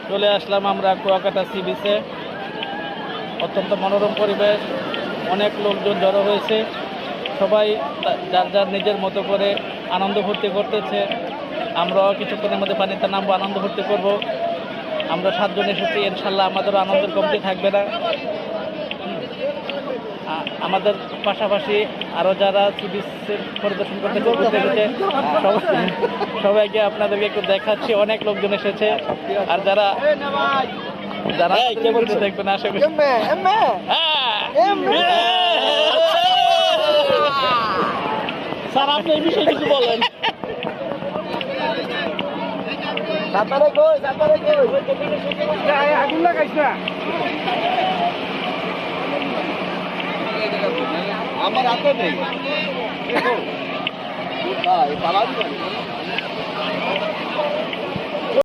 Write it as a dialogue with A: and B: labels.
A: চলে আসলাম আমরা কুয়াকাটা সি বিচে। অত্যন্ত মনোরম পরিবেশ, অনেক লোকজন জড়ো হয়েছে, সবাই যার যার নিজের মতো করে আনন্দ ফুর্তি করতেছে। আমরাও কিছুক্ষণের মধ্যে পানিতে নামবো, আনন্দ ফুর্তি করবো। আমরা 7 জন এসেছি, ইনশাল্লাহ আমাদেরও আনন্দের কমতি থাকবে না। আমাদের পাশাপাশি আরও যারা সি বিচের পরিদর্শন করতে ঘুরতে গেছে সবাইকে আপনাদেরকে একটু দেখাচ্ছি। অনেক লোকজন এসেছে, আর যারা যারা দেখবেন আশা করি। স্যার, আপনি এই বিষয়ে কিছু বলেন।
B: আগুন লাগাইছ না
C: আমার হাতে নেই।